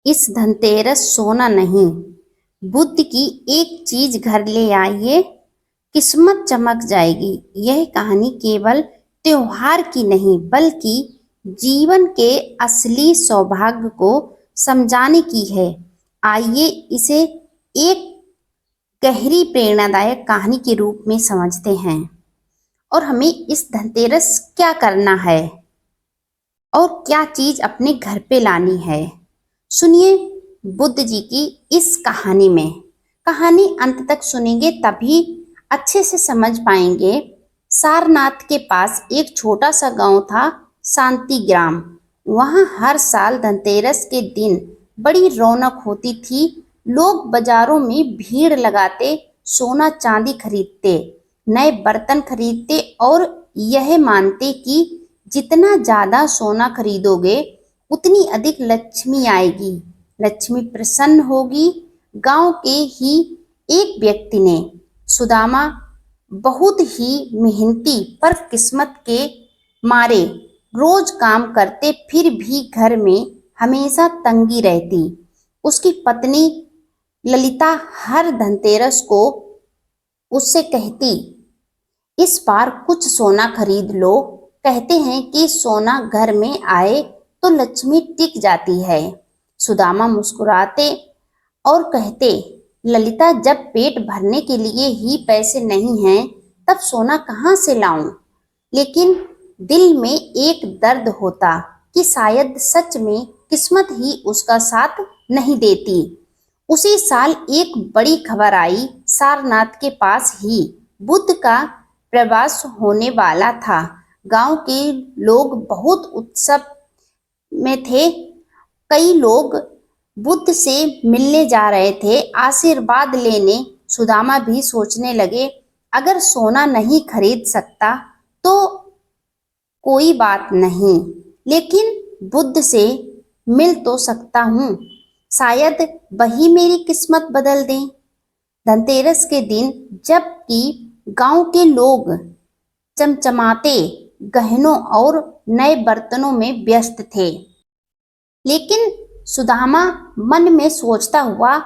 इस धनतेरस सोना नहीं, बुद्ध की एक चीज घर ले आइए, किस्मत चमक जाएगी। यह कहानी केवल त्योहार की नहीं बल्कि जीवन के असली सौभाग्य को समझाने की है। आइए इसे एक गहरी प्रेरणादायक कहानी के रूप में समझते हैं और हमें इस धनतेरस क्या करना है और क्या चीज अपने घर पे लानी है। सुनिए बुद्ध जी की इस कहानी में। कहानी अंत तक सुनेंगे तभी अच्छे से समझ पाएंगे। सारनाथ के पास एक छोटा सा गांव था, शांति ग्राम। वहां हर साल धनतेरस के दिन बड़ी रौनक होती थी। लोग बाजारों में भीड़ लगाते, सोना चांदी खरीदते, नए बर्तन खरीदते और यह मानते कि जितना ज्यादा सोना खरीदोगे उतनी अधिक लक्ष्मी आएगी, लक्ष्मी प्रसन्न होगी। गांव के ही एक व्यक्ति ने, सुदामा, बहुत ही मेहनती पर किस्मत के मारे रोज काम करते, फिर भी घर में हमेशा तंगी रहती। उसकी पत्नी ललिता हर धनतेरस को उससे कहती, इस बार कुछ सोना खरीद लो। कहते हैं कि सोना घर में आए तो लक्ष्मी टिक जाती है। सुदामा मुस्कुराते और कहते, ललिता, जब पेट भरने के लिए ही पैसे नहीं हैं तब सोना कहाँ से लाऊं। लेकिन दिल में एक दर्द होता कि शायद सच में किस्मत ही उसका साथ नहीं देती। उसी साल एक बड़ी खबर आई। सारनाथ के पास ही बुद्ध का प्रवास होने वाला था। गांव के लोग बहुत उत्सव में थे। कई लोग बुद्ध से मिलने जा रहे थे, आशीर्वाद लेने। सुदामा भी सोचने लगे, अगर सोना नहीं खरीद सकता तो कोई बात नहीं, लेकिन बुद्ध से मिल तो सकता हूँ। शायद वही मेरी किस्मत बदल दें। धनतेरस के दिन जबकि गांव के लोग चमचमाते गहनों और नए बर्तनों में व्यस्त थे, लेकिन सुदामा मन में सोचता हुआ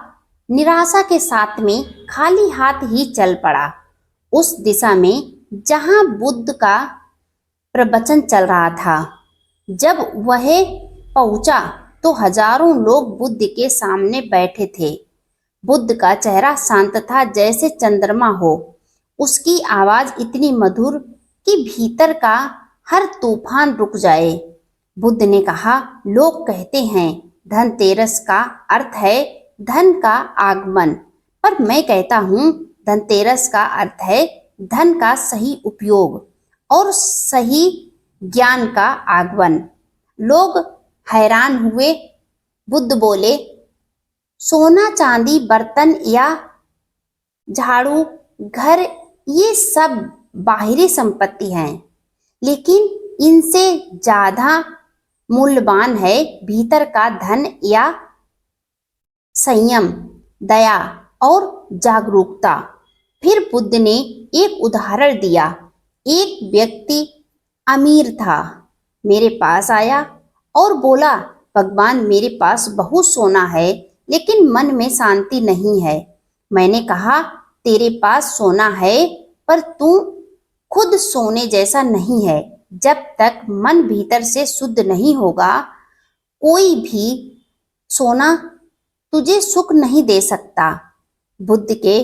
निराशा के साथ में खाली हाथ ही चल पड़ा। उस दिशा में जहां बुद्ध का प्रवचन चल रहा था। जब वह पहुंचा तो हजारों लोग बुद्ध के सामने बैठे थे। बुद्ध का चेहरा शांत था जैसे चंद्रमा हो। उसकी आवाज इतनी मधुर कि भीतर का हर तूफान रुक जाए। बुद्ध ने कहा, लोग कहते हैं धनतेरस का अर्थ है धन का आगमन, पर मैं कहता हूँ धनतेरस का अर्थ है धन का सही उपयोग और सही ज्ञान का आगमन। लोग हैरान हुए। बुद्ध बोले, सोना चांदी बर्तन या झाड़ू घर ये सब बाहरी संपत्ति हैं, लेकिन इनसे ज्यादा मूल्यवान है भीतर का धन या संयम, दया और जागरूकता। फिर बुद्ध ने एक उदाहरण दिया। एक व्यक्ति अमीर था, मेरे पास आया और बोला, भगवान, मेरे पास बहुत सोना है लेकिन मन में शांति नहीं है। मैंने कहा, तेरे पास सोना है पर तू खुद सोने जैसा नहीं है। जब तक मन भीतर से शुद्ध नहीं होगा, कोई भी सोना तुझे सुख नहीं दे सकता। बुद्ध के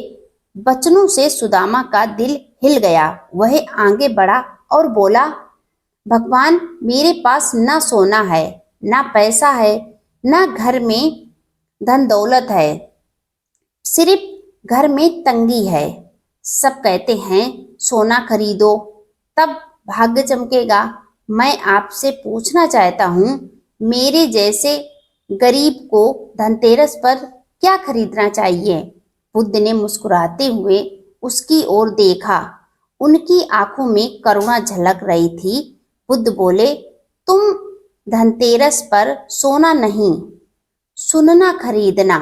वचनों से सुदामा का दिल हिल गया। वह आगे बढ़ा और बोला, भगवान, मेरे पास ना सोना है, ना पैसा है, ना घर में धन दौलत है, सिर्फ घर में तंगी है। सब कहते हैं सोना खरीदो तब भाग्य चमकेगा। मैं आपसे पूछना चाहता हूँ, मेरे जैसे गरीब को धनतेरस पर क्या खरीदना चाहिए। बुद्ध ने मुस्कुराते हुए उसकी ओर देखा। उनकी आंखों में करुणा झलक रही थी। बुद्ध बोले, तुम धनतेरस पर सोना नहीं, सुनना खरीदना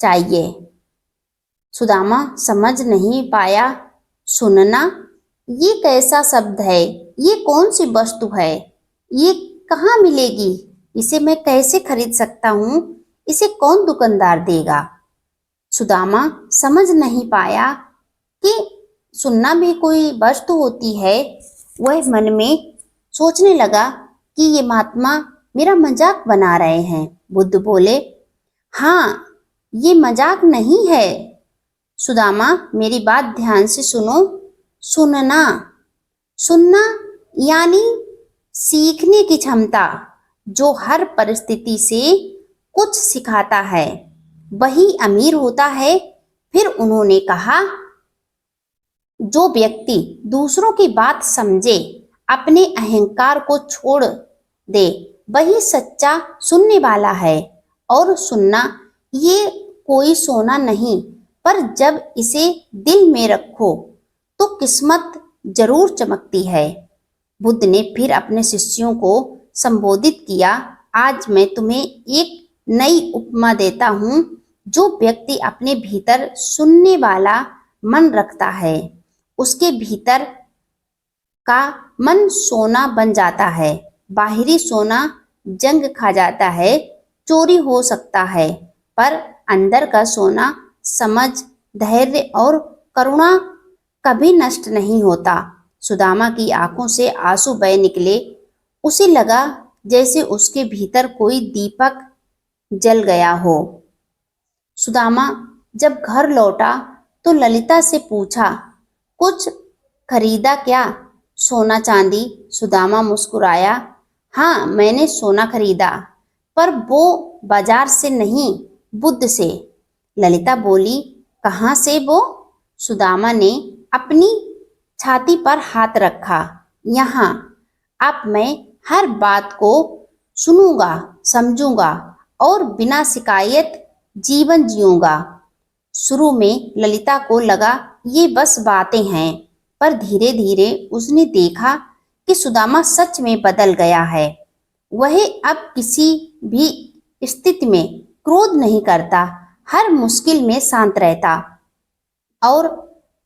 चाहिए। सुदामा समझ नहीं पाया, सुनना, ये कैसा शब्द है? ये कौन सी वस्तु है? ये कहाँ मिलेगी? इसे मैं कैसे खरीद सकता हूँ? इसे कौन दुकानदार देगा। सुदामा समझ नहीं पाया कि सुनना भी कोई वस्तु होती है। वह मन में सोचने लगा कि ये महात्मा मेरा मजाक बना रहे हैं। बुद्ध बोले, हाँ, ये मजाक नहीं है। सुदामा, मेरी बात ध्यान से सुनो। सुनना, सुनना यानी सीखने की क्षमता, जो हर परिस्थिति से कुछ सिखाता है, वही अमीर होता है। फिर उन्होंने कहा, जो व्यक्ति दूसरों की बात समझे, अपने अहंकार को छोड़ दे, वही सच्चा सुनने वाला है। और सुनना ये कोई सोना नहीं, पर जब इसे दिल में रखो तो किस्मत जरूर चमकती है। बुद्ध ने फिर अपने शिष्यों को संबोधित किया, आज मैं तुम्हें एक नई उपमा देता हूँ। जो व्यक्ति अपने भीतर सुनने वाला मन रखता है, उसके भीतर का मन सोना बन जाता है। बाहरी सोना जंग खा जाता है, चोरी हो सकता है, पर अंदर का सोना समझ, धैर्य और करुणा कभी नष्ट नहीं होता। सुदामा की आंखों से आंसू बह निकले। उसे लगा जैसे उसके भीतर कोई दीपक जल गया हो। सुदामा जब घर लौटा तो ललिता से पूछा, कुछ खरीदा क्या? सोना चांदी? सुदामा मुस्कुराया, हाँ, मैंने सोना खरीदा, पर वो बाजार से नहीं, बुद्ध से। ललिता बोली, कहाँ से वो? सुदामा ने अपनी छाती पर हाथ रखा, यहाँ। अब मैं हर बात को सुनूंगा, समझूंगा और बिना शिकायत जीवन जीऊंगा। शुरू में ललिता को लगा ये बस बातें हैं, पर धीरे धीरे उसने देखा कि सुदामा सच में बदल गया है। वह अब किसी भी स्थिति में क्रोध नहीं करता, हर मुश्किल में शांत रहता और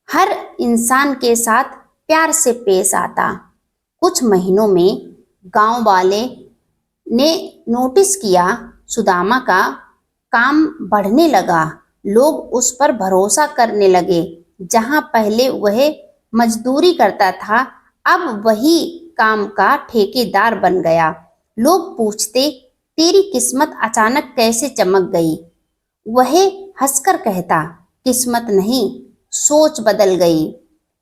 हर इंसान के साथ प्यार से पेश आता। कुछ महीनों में गांव वाले ने नोटिस किया, सुदामा का काम बढ़ने लगा। लोग उस पर भरोसा करने लगे। जहां पहले वह मजदूरी करता था, अब वही काम का ठेकेदार बन गया। लोग पूछते, तेरी किस्मत अचानक कैसे चमक गई? वह हंसकर कहता, किस्मत नहीं, सोच बदल गई।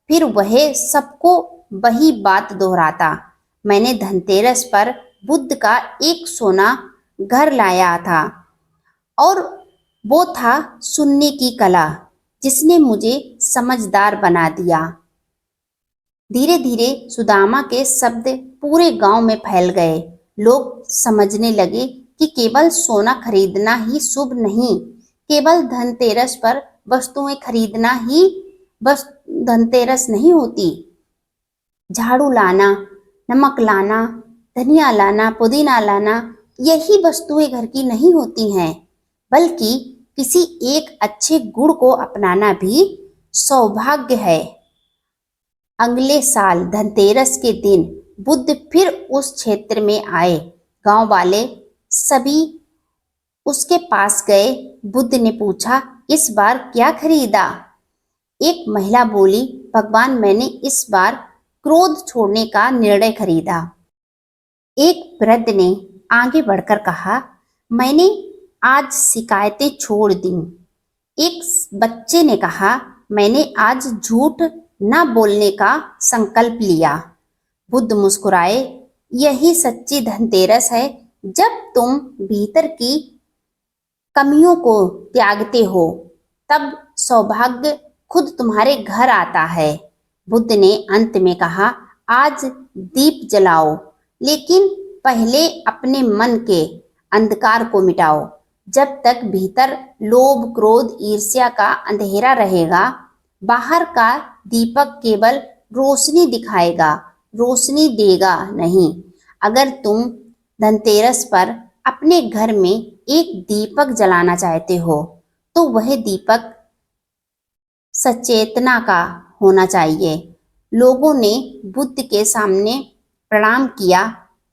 फिर वह सबको वही बात दोहराता, मैंने धनतेरस पर बुद्ध का एक सोना घर लाया था, और वो था सुनने की कला, जिसने मुझे समझदार बना दिया। धीरे धीरे सुदामा के शब्द पूरे गांव में फैल गए। लोग समझने लगे कि केवल सोना खरीदना ही शुभ नहीं, केवल धनतेरस पर वस्तुएं खरीदना ही बस धनतेरस नहीं होती। झाड़ू लाना, नमक लाना, धनिया लाना, पुदीना लाना, यही वस्तुएं घर की नहीं होती हैं, बल्कि किसी एक अच्छे गुण को अपनाना भी सौभाग्य है। अगले साल धनतेरस के दिन बुद्ध फिर उस क्षेत्र में आए। गांव वाले सभी उसके पास गए। बुद्ध ने पूछा, इस बार क्या खरीदा? एक महिला बोली, भगवान, मैंने इस बार क्रोध छोड़ने का निर्णय खरीदा। एक वृद्ध ने आगे बढ़कर कहा, मैंने आज शिकायतें छोड़ दी। एक बच्चे ने कहा, मैंने आज झूठ न बोलने का संकल्प लिया। बुद्ध मुस्कुराए, यही सच्ची धनतेरस है। जब तुम भीतर की कमियों को त्यागते हो, तब सौभाग्य खुद तुम्हारे घर आता है। बुद्ध ने अंत में कहा, आज दीप जलाओ, लेकिन पहले अपने मन के अंधकार को मिटाओ। जब तक भीतर लोभ, क्रोध, ईर्ष्या का अंधेरा रहेगा, बाहर का दीपक केवल रोशनी दिखाएगा, रोशनी देगा नहीं। अगर तुम धनतेरस पर अपने घर में एक दीपक जलाना चाहते हो, तो वह दीपक सचेतना का होना चाहिए। लोगों ने बुद्ध के सामने प्रणाम किया।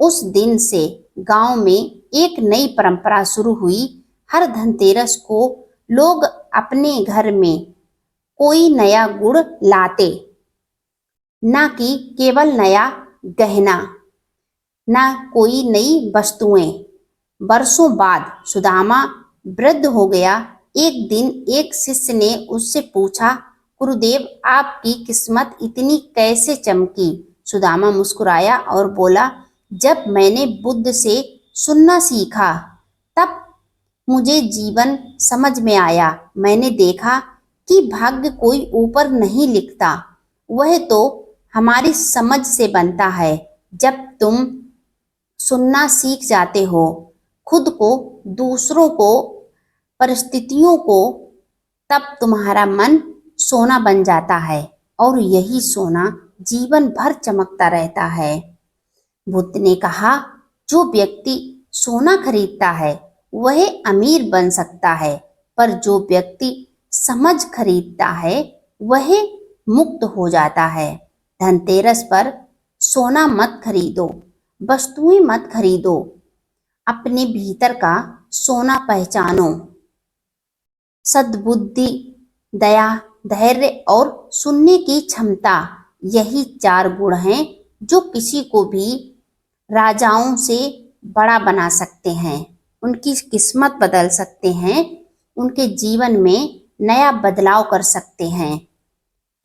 उस दिन से गांव में एक नई परंपरा शुरू हुई। हर धनतेरस को लोग अपने घर में कोई नया गुड़ लाते, ना कि केवल नया गहना, ना कोई नई वस्तुएं। वर्षों बाद सुदामा वृद्ध हो गया। एक दिन एक शिष्य ने उससे पूछा, गुरुदेव, आपकी किस्मत इतनी कैसे चमकी? सुदामा मुस्कुराया और बोला, जब मैंने बुद्ध से सुनना सीखा तब मुझे जीवन समझ में आया। मैंने देखा कि भाग्य कोई ऊपर नहीं लिखता, वह तो हमारी समझ से बनता है। जब तुम सुनना सीख जाते हो, खुद को, दूसरों को, परिस्थितियों को, तब तुम्हारा मन सोना बन जाता है और यही सोना जीवन भर चमकता रहता है। बुद्ध ने कहा, जो व्यक्ति सोना खरीदता है वह अमीर बन सकता है, पर जो व्यक्ति समझ खरीदता है वह मुक्त हो जाता है। धनतेरस पर सोना मत खरीदो, वस्तुएं मत खरीदो, अपने भीतर का सोना पहचानो। सद्बुद्धि, दया, धैर्य और सुनने की क्षमता, यही 4 गुण हैं जो किसी को भी राजाओं से बड़ा बना सकते हैं, उनकी किस्मत बदल सकते हैं, उनके जीवन में नया बदलाव कर सकते हैं।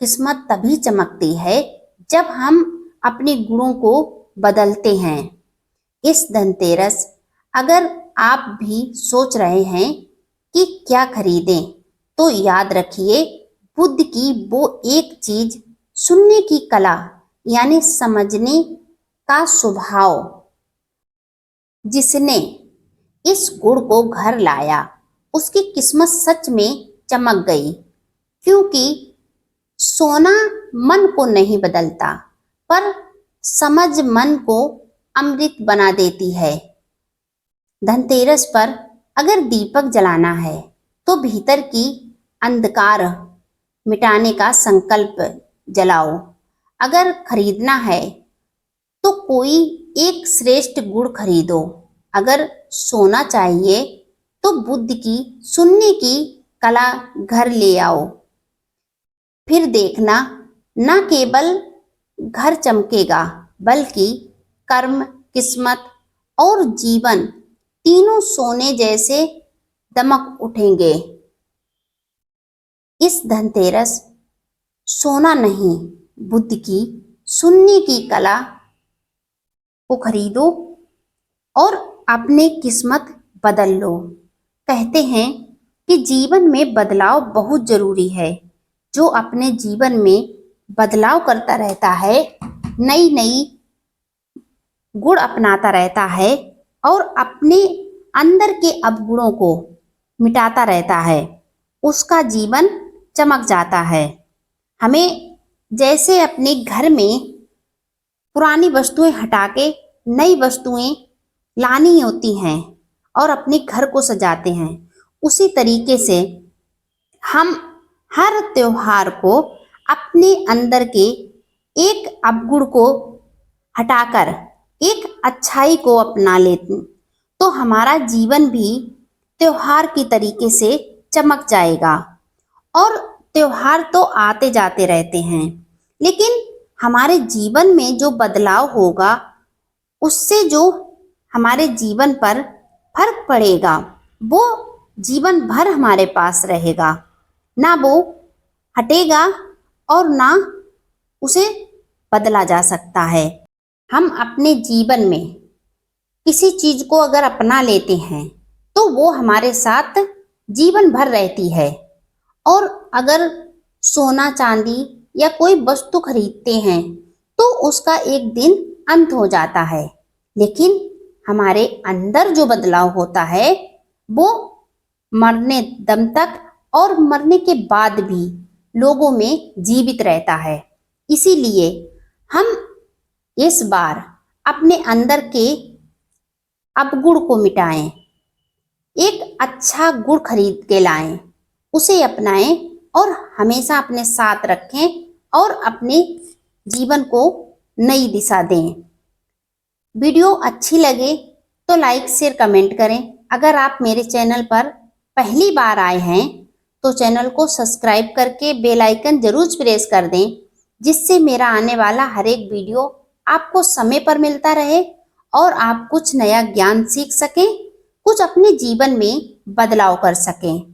किस्मत तभी चमकती है जब हम अपने गुणों को बदलते हैं। इस धनतेरस अगर आप भी सोच रहे हैं कि क्या खरीदें, तो याद रखिए, बुद्ध की वो एक चीज, सुनने की कला, यानी समझने का स्वभाव, जिसने इस गुण को घर लाया, उसकी किस्मत सच में चमक गई। क्योंकि सोना मन को नहीं बदलता, पर समझ मन को अमृत बना देती है। धनतेरस पर अगर दीपक जलाना है तो भीतर की अंधकार मिटाने का संकल्प जलाओ। अगर खरीदना है तो कोई एक श्रेष्ठ गुण खरीदो। अगर सोना चाहिए तो बुद्ध की सुनने की कला घर ले आओ। फिर देखना, न केवल घर चमकेगा, बल्कि कर्म, किस्मत और जीवन तीनों सोने जैसे दमक उठेंगे। इस धनतेरस सोना नहीं, बुद्ध की सुनने की कला को खरीदो और अपनी किस्मत बदल लो। कहते हैं कि जीवन में बदलाव बहुत जरूरी है। जो अपने जीवन में बदलाव करता रहता है, नई नई गुण अपनाता रहता है और अपने अंदर के अवगुणों को मिटाता रहता है, उसका जीवन चमक जाता है। हमें जैसे अपने घर में पुरानी वस्तुएं हटा के नई वस्तुएं लानी होती हैं और अपने घर को सजाते हैं, उसी तरीके से हम हर त्योहार को अपने अंदर के एक अवगुण को हटाकर एक अच्छाई को अपना लेते, तो हमारा जीवन भी त्योहार की तरीके से चमक जाएगा। और त्योहार तो आते जाते रहते हैं, लेकिन हमारे जीवन में जो बदलाव होगा, उससे जो हमारे जीवन पर फर्क पड़ेगा, वो जीवन भर हमारे पास रहेगा। ना वो हटेगा और ना उसे बदला जा सकता है। हम अपने जीवन में किसी चीज को अगर अपना लेते हैं तो वो हमारे साथ जीवन भर रहती है। और अगर सोना चांदी या कोई वस्तु खरीदते हैं तो उसका एक दिन अंत हो जाता है, लेकिन हमारे अंदर जो बदलाव होता है वो मरने दम तक और मरने के बाद भी लोगों में जीवित रहता है। इसीलिए हम इस बार अपने अंदर के अवगुण को मिटाएं, एक अच्छा गुण खरीद के लाएं, उसे अपनाएं और हमेशा अपने साथ रखें और अपने जीवन को नई दिशा दें। वीडियो अच्छी लगे तो लाइक शेयर कमेंट करें। अगर आप मेरे चैनल पर पहली बार आए हैं तो चैनल को सब्सक्राइब करके बेल आइकन जरूर प्रेस कर दें, जिससे मेरा आने वाला हर एक वीडियो आपको समय पर मिलता रहे और आप कुछ नया ज्ञान सीख सकें, कुछ अपने जीवन में बदलाव कर सकें।